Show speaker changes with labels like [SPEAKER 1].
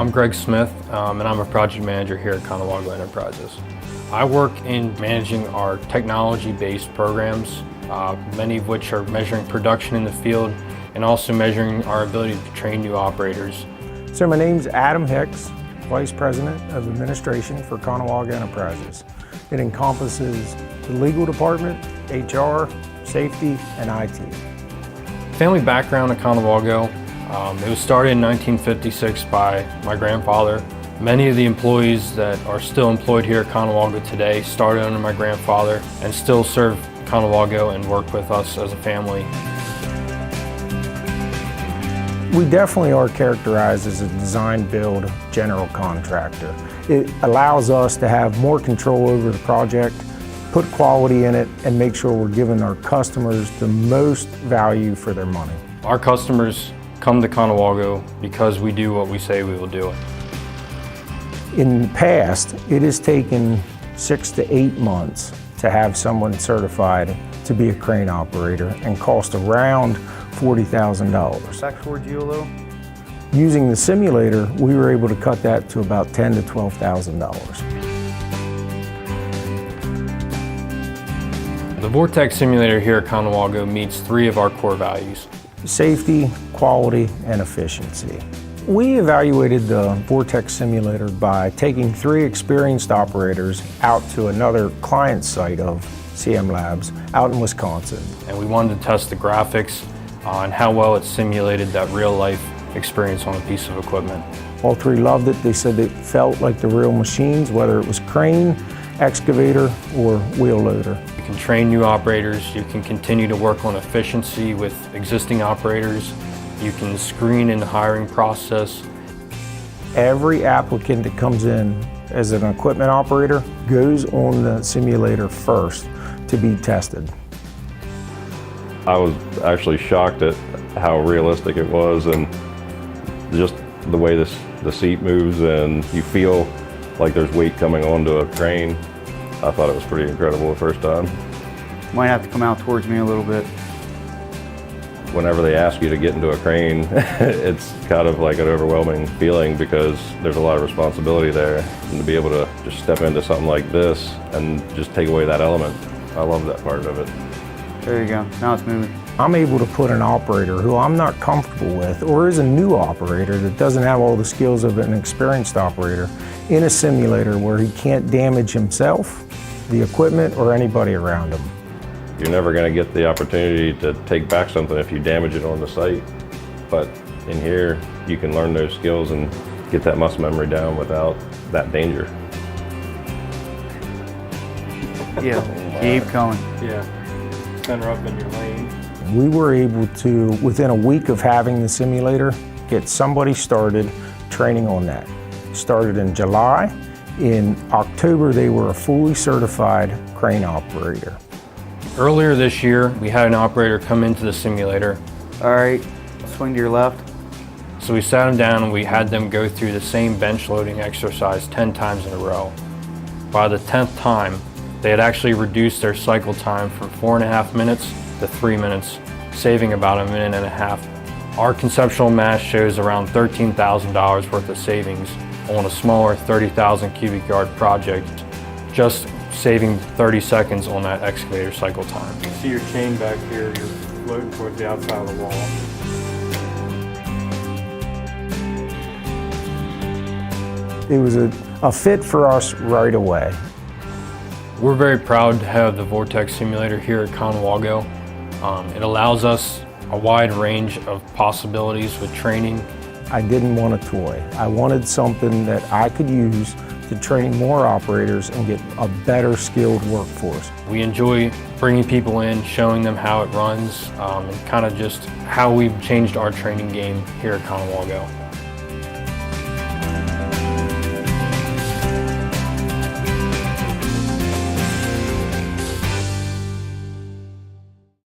[SPEAKER 1] I'm Greg Smith, and I'm a project manager here at Conewago Enterprises. I work in managing our technology-based programs, many of which are measuring production in the field and also measuring our ability to train new operators.
[SPEAKER 2] So my name's Adam Hicks, Vice President of Administration for Conewago Enterprises. It encompasses the legal department, HR, safety, and IT.
[SPEAKER 1] Family background at Conewago. It was started in 1956 by my grandfather. Many of the employees that are still employed here at Conewago today started under my grandfather and still serve Conewago and work with us as a family.
[SPEAKER 2] We definitely are characterized as a design-build general contractor. It allows us to have more control over the project, put quality in it, and make sure we're giving our customers the most value for their money.
[SPEAKER 1] Our customers come to Conewago because we do what we say we will do.
[SPEAKER 2] In the past, it has taken 6 to 8 months to have someone certified to be a crane operator and cost around $40,000.
[SPEAKER 3] Back towards you a little.
[SPEAKER 2] Using the simulator, we were able to cut that to about $10,000 to $12,000.
[SPEAKER 1] The Vortex simulator here at Conewago meets 3 of our core values:
[SPEAKER 2] safety, quality, and efficiency. We evaluated the Vortex simulator by taking 3 experienced operators out to another client site of CM Labs out in Wisconsin.
[SPEAKER 1] And we wanted to test the graphics on how well it simulated that real-life experience on a piece of equipment.
[SPEAKER 2] All 3 loved it. They said it felt like the real machines, whether it was crane, excavator, or wheel loader.
[SPEAKER 1] You can train new operators, you can continue to work on efficiency with existing operators, you can screen in the hiring process.
[SPEAKER 2] Every applicant that comes in as an equipment operator goes on the simulator first to be tested.
[SPEAKER 4] I was actually shocked at how realistic it was, and just the way the seat moves and you feel like there's weight coming onto a crane. I thought it was pretty incredible the first time.
[SPEAKER 3] Might have to come out towards me a little bit.
[SPEAKER 4] Whenever they ask you to get into a crane, it's kind of like an overwhelming feeling because there's a lot of responsibility there. And to be able to just step into something like this and just take away that element, I love that part of it.
[SPEAKER 3] There you go, now it's moving.
[SPEAKER 2] I'm able to put an operator who I'm not comfortable with, or is a new operator that doesn't have all the skills of an experienced operator, in a simulator where he can't damage himself, the equipment, or anybody around him.
[SPEAKER 4] You're never going to get the opportunity to take back something if you damage it on the site. But in here, you can learn those skills and get that muscle memory down without that danger.
[SPEAKER 3] Yeah, keep going.
[SPEAKER 1] Yeah, center up in your lane.
[SPEAKER 2] We were able to, within a week of having the simulator, get somebody started training on that. Started in July. In October, they were a fully certified crane operator.
[SPEAKER 1] Earlier this year, we had an operator come into the simulator.
[SPEAKER 3] All right, swing to your left.
[SPEAKER 1] So we sat them down and we had them go through the same bench loading exercise 10 times in a row. By the 10th time, they had actually reduced their cycle time from 4.5 minutes to 3 minutes, saving about 1.5 minutes. Our conceptual math shows around $13,000 worth of savings on a smaller 30,000 cubic yard project, just saving 30 seconds on that excavator cycle time. You see your chain back here, you're floating towards the outside of the wall.
[SPEAKER 2] It was a fit for us right away.
[SPEAKER 1] We're very proud to have the Vortex simulator here at Conewago. It allows us a wide range of possibilities with training.
[SPEAKER 2] I didn't want a toy. I wanted something that I could use to train more operators and get a better skilled workforce.
[SPEAKER 1] We enjoy bringing people in, showing them how it runs, and kind of just how we've changed our training game here at Conewago.